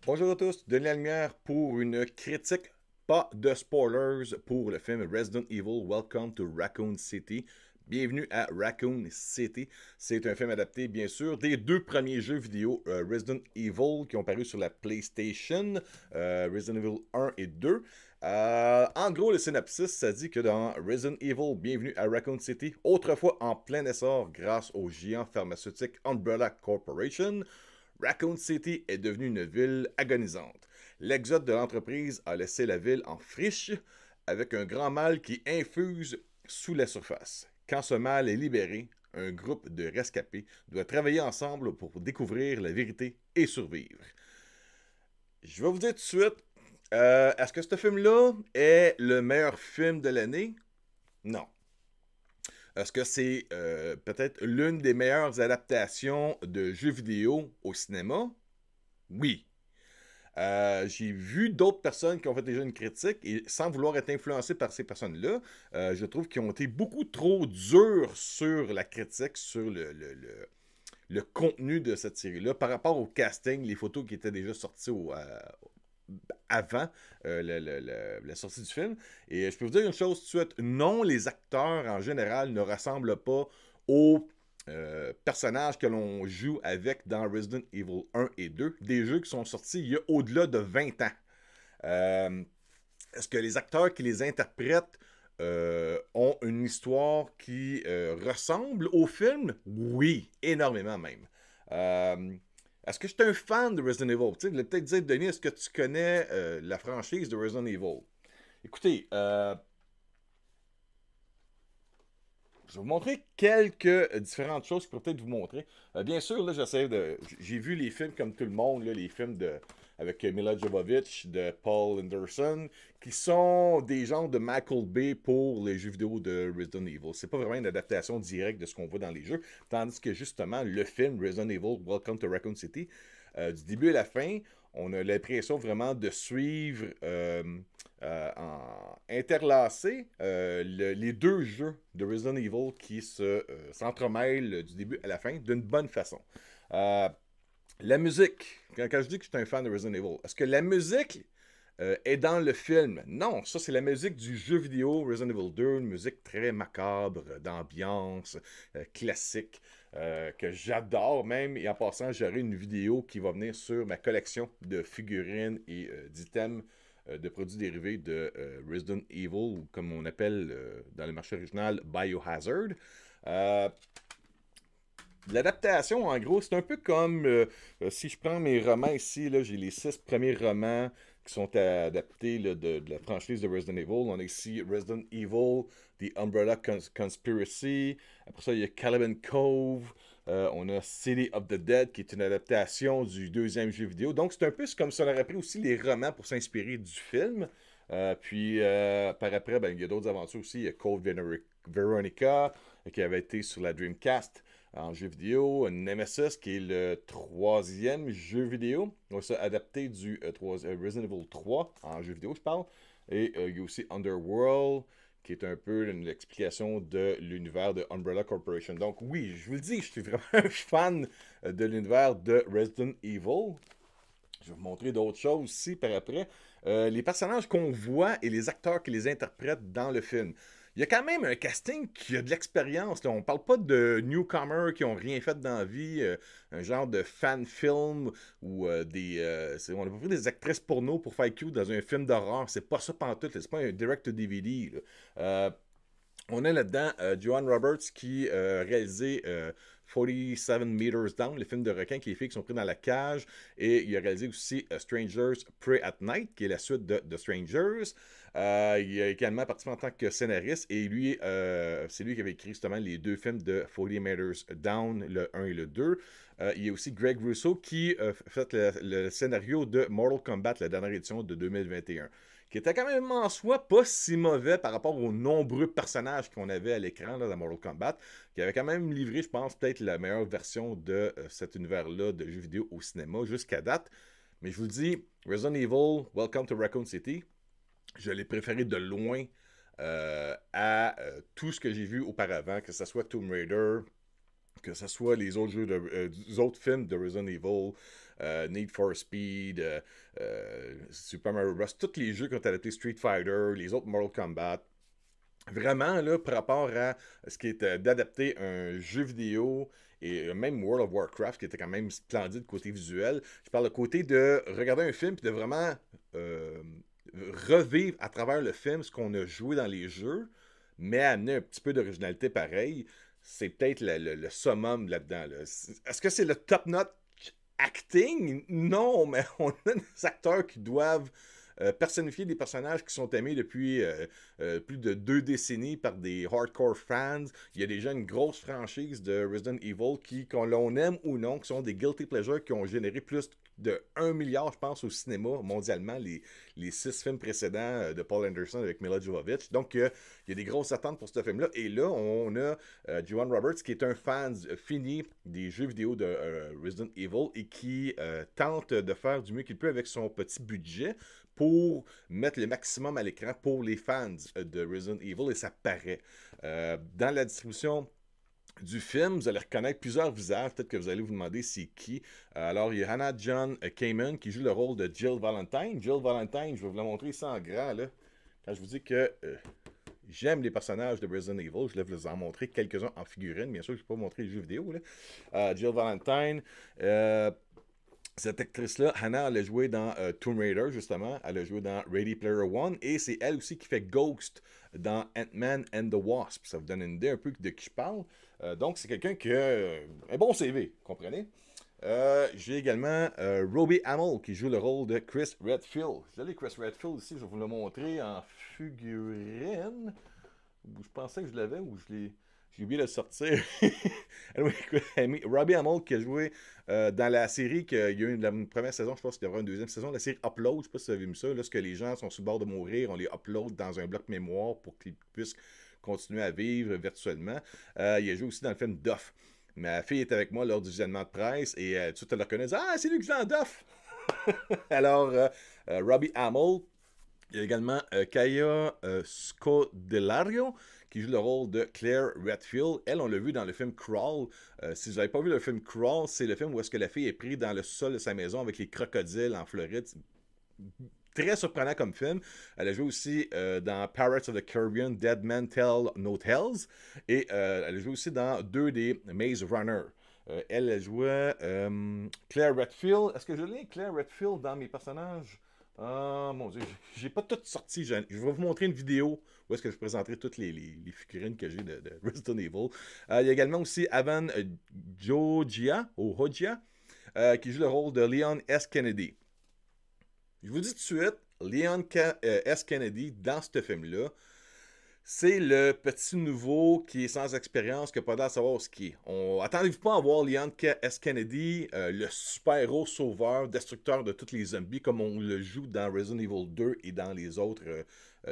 Bonjour à tous, Denis Lumière pour une critique, pas de spoilers, pour le film Resident Evil Welcome to Raccoon City. Bienvenue à Raccoon City. C'est un film adapté, bien sûr, des deux premiers jeux vidéo Resident Evil qui ont paru sur la PlayStation, Resident Evil 1 et 2. En gros, le synopsis, ça dit que dans Resident Evil, bienvenue à Raccoon City, autrefois en plein essor grâce au géant pharmaceutique Umbrella Corporation, Raccoon City est devenue une ville agonisante. L'exode de l'entreprise a laissé la ville en friche, avec un grand mal qui infuse sous la surface. Quand ce mal est libéré, un groupe de rescapés doit travailler ensemble pour découvrir la vérité et survivre. Je vais vous dire tout de suite, est-ce que ce film-là est le meilleur film de l'année? Non. Est-ce que c'est peut-être l'une des meilleures adaptations de jeux vidéo au cinéma? Oui. J'ai vu d'autres personnes qui ont fait déjà une critique et sans vouloir être influencé par ces personnes-là, je trouve qu'ils ont été beaucoup trop durs sur la critique, sur le contenu de cette série-là par rapport au casting, les photos qui étaient déjà sorties avant la sortie du film. Et je peux vous dire une chose tout de suite, non, les acteurs en général ne ressemblent pas aux personnages que l'on joue avec dans Resident Evil 1 et 2, des jeux qui sont sortis il y a au-delà de 20 ans. Est-ce que les acteurs qui les interprètent ont une histoire qui ressemble au film? Oui, énormément même. Est-ce que je suis un fan de Resident Evil? Tu sais, je vais peut-être dire, Denis, est-ce que tu connais la franchise de Resident Evil? Écoutez, je vais vous montrer quelques différentes choses que je peux peut-être vous montrer. Bien sûr, là, j'essaie de. J'ai vu les films comme tout le monde, là, les films avec Mila Jovovich, de Paul Anderson, qui sont des genres de Michael Bay pour les jeux vidéo de Resident Evil. C'est pas vraiment une adaptation directe de ce qu'on voit dans les jeux, tandis que justement, le film Resident Evil Welcome to Raccoon City, du début à la fin, on a l'impression vraiment de suivre interlacer les deux jeux de Resident Evil qui s'entremêlent du début à la fin d'une bonne façon. La musique, quand je dis que je suis un fan de Resident Evil, est-ce que la musique est dans le film? Non, ça c'est la musique du jeu vidéo Resident Evil 2, une musique très macabre, d'ambiance, classique, que j'adore même. Et en passant, j'aurai une vidéo qui va venir sur ma collection de figurines et d'items de produits dérivés de Resident Evil, ou comme on appelle dans le marché original, Biohazard. Euh, L'adaptation, en gros, c'est un peu comme si je prends mes romans ici, là, j'ai les 6 premiers romans qui sont adaptés là, de la franchise de Resident Evil. On a ici Resident Evil, The Umbrella Conspiracy. Après ça, il y a Caliban Cove. On a City of the Dead, qui est une adaptation du deuxième jeu vidéo. Donc, c'est un peu comme si on aurait pris aussi les romans pour s'inspirer du film. Par après, ben, il y a d'autres aventures aussi. Il y a Code Veronica, qui avait été sur la Dreamcast en jeu vidéo, Nemesis, qui est le troisième jeu vidéo. On s'est adapté du Resident Evil 3 en jeu vidéo, je parle. Et il y a aussi Underworld, qui est un peu une explication de l'univers de Umbrella Corporation. Donc oui, je vous le dis, je suis vraiment un fan de l'univers de Resident Evil. Je vais vous montrer d'autres choses aussi par après. Les personnages qu'on voit et les acteurs qui les interprètent dans le film. Il y a quand même un casting qui a de l'expérience. On ne parle pas de newcomers qui n'ont rien fait dans la vie, un genre de fan film ou on n'a pas pris des actrices porno pour faire cute dans un film d'horreur. C'est pas ça pantoute. C'est pas un direct-to-DVD. On a là-dedans Joanne Roberts qui a réalisé 47 Meters Down, le film de requin qui les filles qui sont pris dans la cage. Et il a réalisé aussi Strangers Pray at Night, qui est la suite de Strangers. Il a également participé en tant que scénariste. Et lui, c'est lui qui avait écrit justement les deux films de 40 Meters Down, le 1 et le 2. Il y a aussi Greg Russo qui a fait le scénario de Mortal Kombat, la dernière édition de 2021, qui était quand même en soi pas si mauvais par rapport aux nombreux personnages qu'on avait à l'écran dans Mortal Kombat, qui avait quand même livré, je pense, peut-être la meilleure version de cet univers-là de jeux vidéo au cinéma jusqu'à date. Mais je vous dis, Resident Evil, Welcome to Raccoon City, je l'ai préféré de loin à tout ce que j'ai vu auparavant, que ce soit Tomb Raider, Que ce soit les autres les autres films de Resident Evil, Need for Speed, Super Mario Bros., tous les jeux qui ont adapté Street Fighter, les autres Mortal Kombat. Vraiment, là, par rapport à ce qui est d'adapter un jeu vidéo et même World of Warcraft, qui était quand même splendide côté visuel, je parle de côté de regarder un film et de vraiment euh, revivre à travers le film ce qu'on a joué dans les jeux, mais amener un petit peu d'originalité pareil. C'est peut-être le summum là-dedans. Là. Est-ce que c'est le top-notch acting? Non, mais on a des acteurs qui doivent personnifier des personnages qui sont aimés depuis plus de 2 décennies par des hardcore fans. Il y a déjà une grosse franchise de Resident Evil qui, qu'on l'on aime ou non, qui sont des guilty pleasures qui ont généré plus de 1 milliard, je pense, au cinéma mondialement, les 6 films précédents de Paul Anderson avec Mila Jovovich. Donc, il y a des grosses attentes pour ce film-là. Et là, on a Joan Roberts, qui est un fan fini des jeux vidéo de Resident Evil et qui tente de faire du mieux qu'il peut avec son petit budget pour mettre le maximum à l'écran pour les fans de Resident Evil, et ça paraît. Dans la distribution du film, vous allez reconnaître plusieurs visages, peut-être que vous allez vous demander c'est qui. Alors, il y a Hannah John Kamen qui joue le rôle de Jill Valentine. Jill Valentine, je vais vous la montrer ici en grand, là. Quand je vous dis que j'aime les personnages de Resident Evil, je vais vous en montrer quelques-uns en figurine. Bien sûr, je ne vais pas vous montrer les jeux vidéo, là. Jill Valentine, cette actrice-là, Hannah, elle a joué dans Tomb Raider, justement. Elle a joué dans Ready Player One. Et c'est elle aussi qui fait Ghost dans Ant-Man and the Wasp. Ça vous donne une idée un peu de qui je parle. Donc, c'est quelqu'un qui a un bon CV, comprenez? J'ai également Robbie Amell qui joue le rôle de Chris Redfield. J'ai Chris Redfield ici, je vais vous le montrer en figurine. Je pensais que je l'avais ou je l'ai... J'ai oublié de le sortir. Robbie Amell qui a joué dans la série qu'il y a eu la première saison, je pense qu'il y aura une deuxième saison, la série Upload, je ne sais pas si vous avez vu ça, lorsque les gens sont sur le bord de mourir, on les upload dans un bloc mémoire pour qu'ils puissent continuer à vivre virtuellement. Il a joué aussi dans le film Duff. Ma fille est avec moi lors du visionnement de presse et tout de suite elle le reconnaît, ah c'est lui qui joue dans Duff! Alors, Robbie Amell. Il y a également Kaya Scodelario qui joue le rôle de Claire Redfield. Elle, on l'a vu dans le film Crawl. Si vous n'avez pas vu le film Crawl, c'est le film où est-ce que la fille est prise dans le sol de sa maison avec les crocodiles en Floride. Très surprenant comme film. Elle a joué aussi dans Pirates of the Caribbean, Dead Men Tell No Tales. Et elle a joué aussi dans 2 des Maze Runner. Elle a joué Claire Redfield. Est-ce que je l'ai, Claire Redfield, dans mes personnages? Ah, mon Dieu, j'ai pas tout sorti. Je vais vous montrer une vidéo où est-ce que je présenterai toutes les figurines que j'ai de Resident Evil. Il y a également aussi Avan Jogia, ou Hogia, qui joue le rôle de Leon S. Kennedy. Je vous dis tout de suite, Leon S. Kennedy, dans ce film-là, c'est le petit nouveau qui est sans expérience, qui n'a pas l'air de savoir ce qui est. Attendez-vous pas à voir Leon S. Kennedy, le super-héros sauveur, destructeur de tous les zombies, comme on le joue dans Resident Evil 2 et dans les autres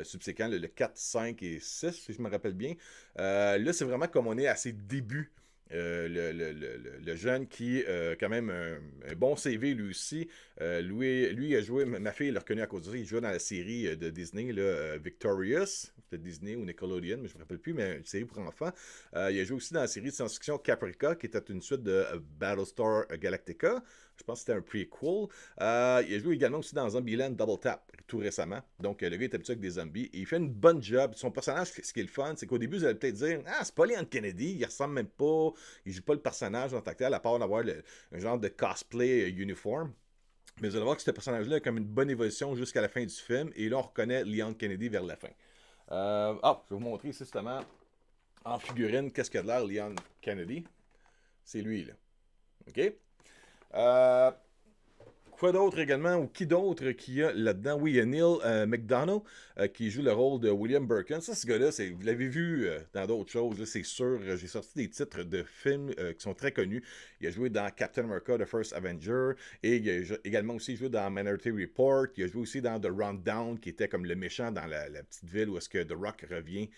subséquents, le 4, 5 et 6, si je me rappelle bien. Là, c'est vraiment comme on est à ses débuts. Le jeune qui a quand même un bon CV lui aussi. Lui a joué, ma fille l'a reconnu à cause de ça, il jouait dans la série de Disney, là, Victorious, de Disney ou Nickelodeon, mais je ne me rappelle plus, mais une série pour enfants. Il a joué aussi dans la série de science-fiction Caprica, qui était une suite de Battlestar Galactica. Je pense que c'était un prequel. Il a joué également aussi dans Zombieland Double Tap, tout récemment. Donc, le gars est habitué avec des zombies. Et il fait une bonne job. Son personnage, ce qui est le fun, c'est qu'au début, vous allez peut-être dire, ah, c'est pas Leon Kennedy, il ressemble même pas, il joue pas le personnage en tant que tel, à part d'avoir un genre de cosplay uniforme. Mais vous allez voir que ce personnage-là a comme une bonne évolution jusqu'à la fin du film. Et là, on reconnaît Leon Kennedy vers la fin. Je vais vous montrer ici justement en figurine qu'est-ce qu'il a de l'air Leon Kennedy. C'est lui, là. OK? Quoi d'autre également, ou qui d'autre qu'il y a là-dedans? Oui, il y a Neil McDonough qui joue le rôle de William Birkin. Ça, ce gars-là, vous l'avez vu dans d'autres choses, c'est sûr. J'ai sorti des titres de films qui sont très connus. Il a joué dans Captain America, The First Avenger, et il a également aussi joué dans Minority Report. Il a joué aussi dans The Rundown, qui était comme le méchant dans la petite ville où est-ce que The Rock revient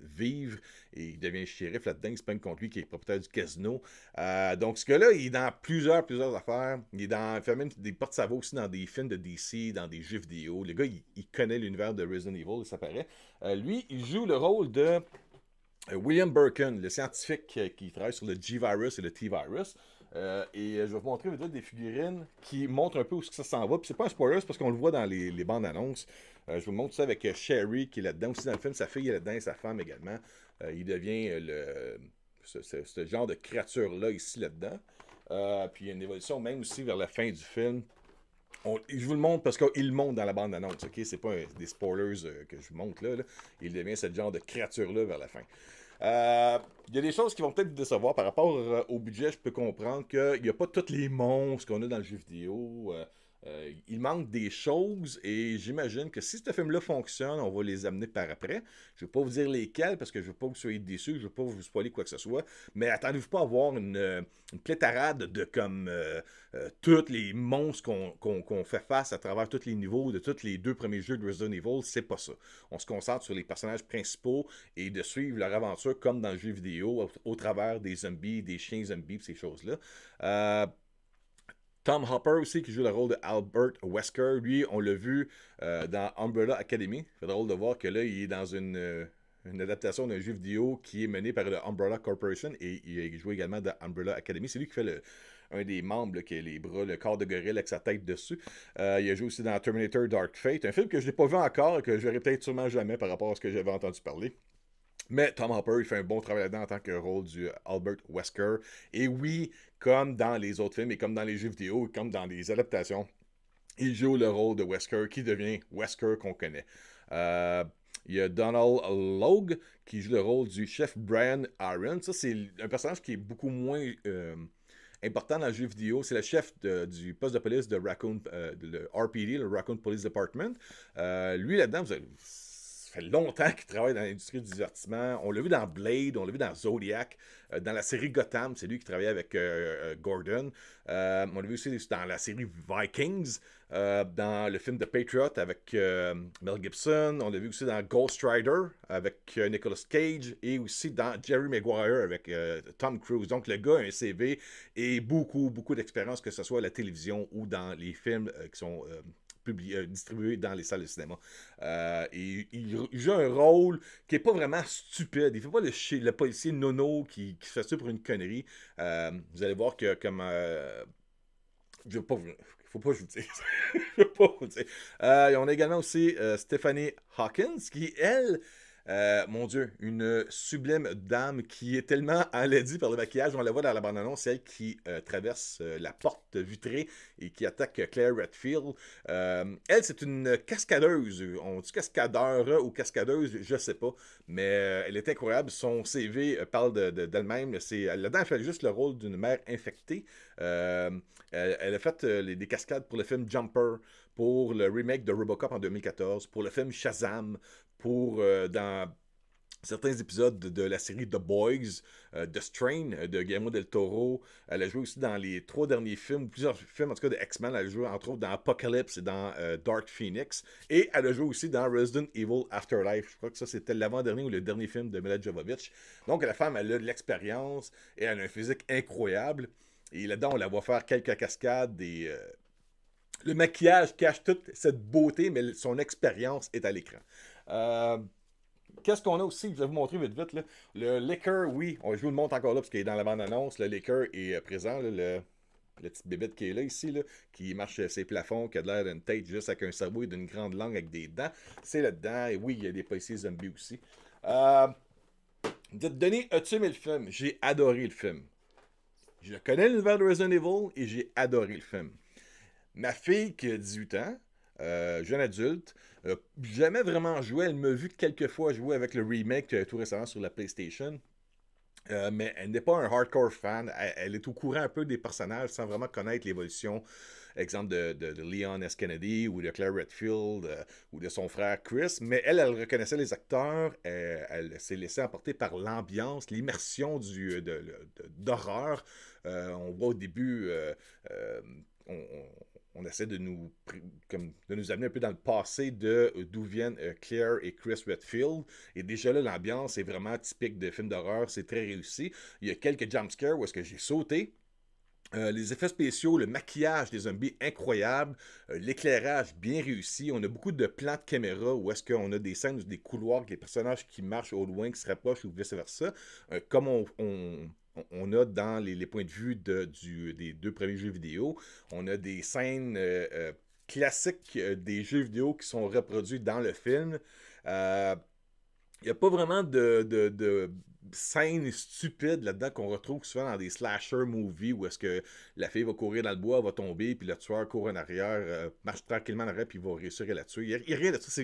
vivre, et il devient shérif là-dedans, il se peint contre lui qui est propriétaire du casino. Donc ce gars-là, il est dans plusieurs affaires. Il fait même des porte-sa-voix aussi dans des films de DC, dans des jeux vidéo. Le gars, il connaît l'univers de Resident Evil, ça paraît. Lui, il joue le rôle de William Birkin, le scientifique qui travaille sur le G-Virus et le T-Virus. Et je vais vous montrer des figurines qui montrent un peu où ça s'en va. Puis c'est pas un spoiler, c'est parce qu'on le voit dans les bandes annonces. Je vous montre ça avec Sherry qui est là-dedans aussi dans le film. Sa fille est là-dedans et sa femme également. Il devient ce genre de créature-là ici là-dedans. Puis il y a une évolution même aussi vers la fin du film. Je vous le montre parce qu'il le montre dans la bande-annonce, ok? C'est pas des spoilers que je vous montre là. Il devient ce genre de créature-là vers la fin. Il y a des choses qui vont peut-être vous décevoir par rapport au budget. Je peux comprendre qu'il n'y a pas tous les monstres qu'on a dans le jeu vidéo. Il manque des choses et j'imagine que si ce film-là fonctionne, on va les amener par après. Je ne vais pas vous dire lesquels parce que je ne veux pas que vous soyez déçus, je ne veux pas vous spoiler quoi que ce soit. Mais attendez-vous pas à avoir une plétarade de comme tous les monstres qu'on fait face à travers tous les niveaux de tous les 2 premiers jeux de Resident Evil. C'est pas ça. On se concentre sur les personnages principaux et de suivre leur aventure comme dans le jeu vidéo au travers des zombies, des chiens zombies, ces choses-là. Tom Hopper aussi, qui joue le rôle de Albert Wesker, lui, on l'a vu dans Umbrella Academy. C'est drôle de voir que là, il est dans une adaptation d'un jeu vidéo qui est mené par le Umbrella Corporation et il joue également dans Umbrella Academy. C'est lui qui fait un des membres là, qui a les bras, le corps de gorille avec sa tête dessus. Il a joué aussi dans Terminator Dark Fate, un film que je n'ai pas vu encore et que je verrai peut-être sûrement jamais par rapport à ce que j'avais entendu parler. Mais Tom Hopper, il fait un bon travail là-dedans en tant que rôle du Albert Wesker. Et oui, comme dans les autres films et comme dans les jeux vidéo et comme dans les adaptations, il joue le rôle de Wesker qui devient Wesker qu'on connaît. Il y a Donald Logue qui joue le rôle du chef Brian Aaron. Ça, c'est un personnage qui est beaucoup moins important dans le jeu vidéo. C'est le chef du poste de police de Raccoon, le RPD, le Raccoon Police Department. Lui, là-dedans, ça fait longtemps qu'il travaille dans l'industrie du divertissement. On l'a vu dans Blade, on l'a vu dans Zodiac, dans la série Gotham, c'est lui qui travaillait avec Gordon. On l'a vu aussi dans la série Vikings, dans le film The Patriot avec Mel Gibson. On l'a vu aussi dans Ghost Rider avec Nicolas Cage et aussi dans Jerry Maguire avec Tom Cruise. Donc le gars a un CV et beaucoup, beaucoup d'expérience, que ce soit à la télévision ou dans les films qui sont distribué dans les salles de cinéma. Et il joue un rôle qui n'est pas vraiment stupide. Il ne fait pas le policier nono qui se fait ça pour une connerie. Vous allez voir que comme... je ne faut pas que je vous dise. Je ne veux pas vous dire. On a également aussi Stephanie Hawkins qui, elle, mon Dieu, une sublime dame qui est tellement enlaidie par le maquillage. On la voit dans la bande-annonce, c'est elle qui traverse la porte vitrée et qui attaque Claire Redfield. Elle, c'est une cascadeuse. On dit cascadeur ou cascadeuse, je sais pas. Mais elle est incroyable. Son CV parle d'elle-même. Là-dedans, elle fait juste le rôle d'une mère infectée. Elle a fait des cascades pour le film Jumper, pour le remake de Robocop en 2014, pour le film Shazam, pour dans certains épisodes de la série The Boys, The Strain de Guillermo del Toro. Elle a joué aussi dans les 3 derniers films, plusieurs films en tout cas de X-Men. Elle a joué entre autres dans Apocalypse et dans Dark Phoenix. Et elle a joué aussi dans Resident Evil Afterlife. Je crois que ça c'était l'avant-dernier ou le dernier film de Mila Jovovich. Donc la femme, elle a de l'expérience et elle a un physique incroyable. Et là-dedans, on la voit faire quelques cascades et le maquillage cache toute cette beauté, mais son expérience est à l'écran. Qu'est-ce qu'on a aussi? Je vais vous montrer vite vite. Là. Le liquor, oui, je vous le montre encore là parce qu'il est dans la bande-annonce. Le liquor est présent. Là, le petit bébête qui est là ici, là, qui marche ses plafonds, qui a l'air d'une tête juste avec un cerveau et d'une grande langue avec des dents. C'est là-dedans. Et oui, il y a des policiers zombies aussi. Denis, as-tu aimé le film? J'ai adoré le film. Je connais l'univers de Resident Evil et j'ai adoré le film. Ma fille qui a 18 ans, jeune adulte, jamais vraiment joué. Elle m'a vu quelques fois jouer avec le remake tout récemment sur la PlayStation. Mais elle n'est pas un hardcore fan. Elle est au courant un peu des personnages sans vraiment connaître l'évolution. Exemple de Leon S. Kennedy ou de Claire Redfield ou de son frère Chris. Mais elle reconnaissait les acteurs. Elle s'est laissée emporter par l'ambiance, l'immersion d'horreur. On voit au début... on essaie de nous amener un peu dans le passé d'où viennent Claire et Chris Redfield. Et déjà là, l'ambiance est vraiment typique de film d'horreur. C'est très réussi. Il y a quelques jumpscares où est-ce que j'ai sauté. Les effets spéciaux, le maquillage des zombies incroyable, l'éclairage bien réussi. On a beaucoup de plans de caméra où est-ce qu'on a des scènes, des couloirs avec les personnages qui marchent au loin, qui se rapprochent ou vice-versa. Comme on a dans les points de vue des deux premiers jeux vidéo. On a des scènes classiques des jeux vidéo qui sont reproduits dans le film. Il n'y a pas vraiment de scènes stupides là-dedans qu'on retrouve souvent dans des slasher movies où est-ce que la fille va courir dans le bois, va tomber, puis le tueur court en arrière, marche tranquillement en arrière, puis il va réussir à la tuer. Il n'y a rien de ça.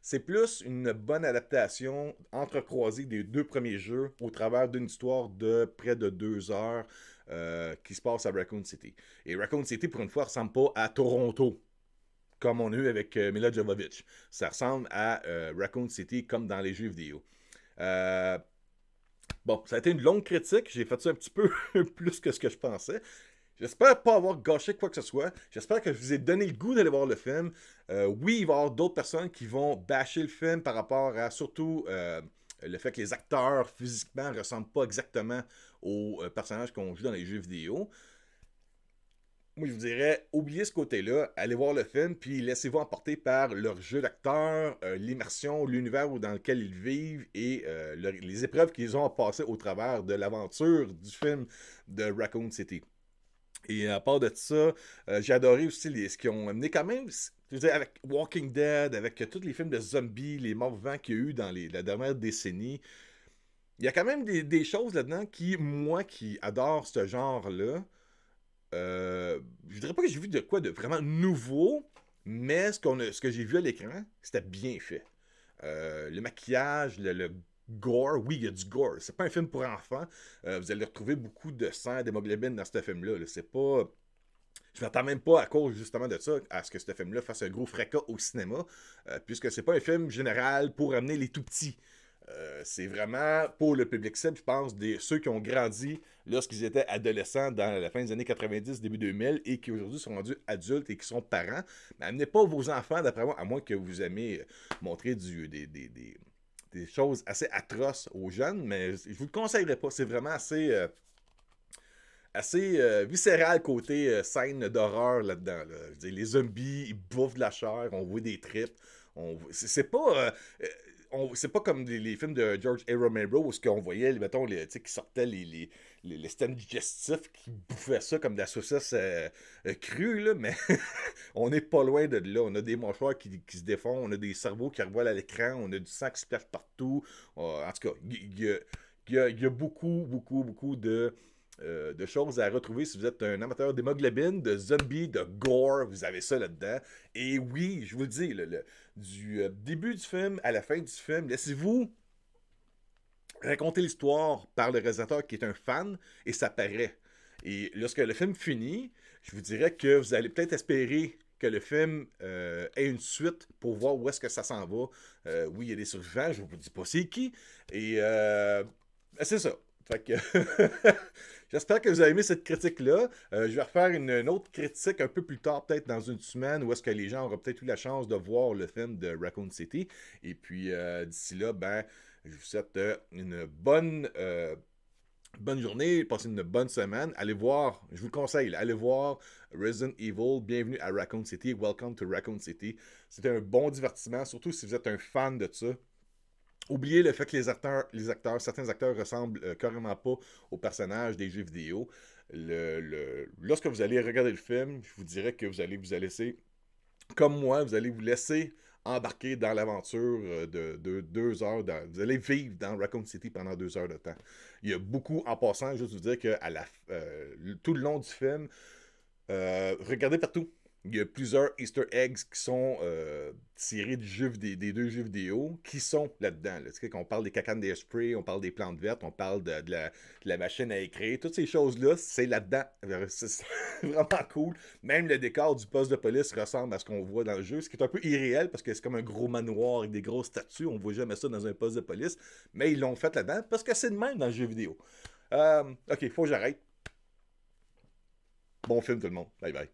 C'est plus une bonne adaptation entrecroisée des deux premiers jeux au travers d'une histoire de près de 2 heures qui se passe à Raccoon City. Et Raccoon City, pour une fois, ressemble pas à Toronto comme on a eu avec Mila Jovovich. Ça ressemble à Raccoon City comme dans les jeux vidéo. Bon, ça a été une longue critique. J'ai fait ça un petit peu plus que ce que je pensais. J'espère pas avoir gâché quoi que ce soit. J'espère que je vous ai donné le goût d'aller voir le film. Oui, il va y avoir d'autres personnes qui vont bâcher le film par rapport à surtout le fait que les acteurs physiquement ne ressemblent pas exactement aux personnages qu'on joue dans les jeux vidéo. Moi, je vous dirais, oubliez ce côté-là, allez voir le film, puis laissez-vous emporter par leur jeu d'acteur, l'immersion, l'univers dans lequel ils vivent et les épreuves qu'ils ont à passer au travers de l'aventure du film de Raccoon City. Et à part de ça, j'ai adoré aussi ce qu'ils ont amené quand même, je veux dire, avec Walking Dead, avec tous les films de zombies, les morts vivants qu'il y a eu dans la dernière décennie. Il y a quand même des choses là-dedans qui, moi qui adore ce genre-là, je dirais pas que j'ai vu de quoi de vraiment nouveau, mais ce que j'ai vu à l'écran, c'était bien fait. Le maquillage, le gore, oui, il y a du gore. C'est pas un film pour enfants. Vous allez retrouver beaucoup de sang, d'hémoglobine dans ce film-là. Là. C'est pas. Je m'attends même pas à cause justement de ça, à ce que ce film-là fasse un gros fracas au cinéma, puisque c'est pas un film général pour amener les tout petits. C'est vraiment pour le public cible, je pense, ceux qui ont grandi lorsqu'ils étaient adolescents dans la fin des années 90, début 2000 et qui aujourd'hui sont rendus adultes et qui sont parents. Mais amenez pas vos enfants, d'après moi, à moins que vous aimez montrer des choses assez atroces aux jeunes, mais je vous le conseillerais pas. C'est vraiment assez viscéral côté scène d'horreur là-dedans. Là. Je veux dire, les zombies, ils bouffent de la chair, on voit des tripes. C'est pas. C'est pas comme les films de George A. Romero où on voyait, mettons, qui sortaient les systèmes digestifs qui bouffaient ça comme de la saucisse crue, là, mais on n'est pas loin de là. On a des mâchoires qui se défont, on a des cerveaux qui revolent à l'écran, on a du sang qui se plache partout. En tout cas, il y a beaucoup, beaucoup, beaucoup de choses à retrouver si vous êtes un amateur d'hémoglobine, de zombies, de gore, vous avez ça là-dedans. Et oui, je vous le dis, du début du film à la fin du film, laissez-vous raconter l'histoire par le réalisateur qui est un fan et ça paraît. Et lorsque le film finit, je vous dirais que vous allez peut-être espérer que le film ait une suite pour voir où est-ce que ça s'en va. Oui, il y a des survivants, je ne vous dis pas c'est qui. Et c'est ça. Fait que j'espère que vous avez aimé cette critique-là. Je vais refaire une autre critique un peu plus tard, peut-être dans une semaine, où est-ce que les gens auront peut-être eu la chance de voir le film de Raccoon City. Et puis d'ici là, ben, je vous souhaite bonne journée, passez une bonne semaine. Allez voir, je vous le conseille, là, allez voir Resident Evil, bienvenue à Raccoon City, welcome to Raccoon City. C'était un bon divertissement, surtout si vous êtes un fan de ça. Oubliez le fait que certains acteurs ressemblent carrément pas aux personnages des jeux vidéo. Lorsque vous allez regarder le film, je vous dirais que vous allez vous laisser, comme moi, vous allez vous laisser embarquer dans l'aventure de 2 heures. Vous allez vivre dans Raccoon City pendant 2 heures de temps. Il y a beaucoup, en passant, juste vous dire que tout le long du film, regardez partout. Il y a plusieurs Easter eggs qui sont tirés des deux jeux vidéo qui sont là-dedans. Là. Tu sais, qu'on parle des cacanes des sprays, on parle des plantes vertes, on parle de la machine à écrire. Toutes ces choses-là, c'est là-dedans. C'est vraiment cool. Même le décor du poste de police ressemble à ce qu'on voit dans le jeu, ce qui est un peu irréel parce que c'est comme un gros manoir avec des grosses statues. On ne voit jamais ça dans un poste de police. Mais ils l'ont fait là-dedans parce que c'est de même dans le jeu vidéo. Ok, faut que j'arrête. Bon film tout le monde. Bye bye.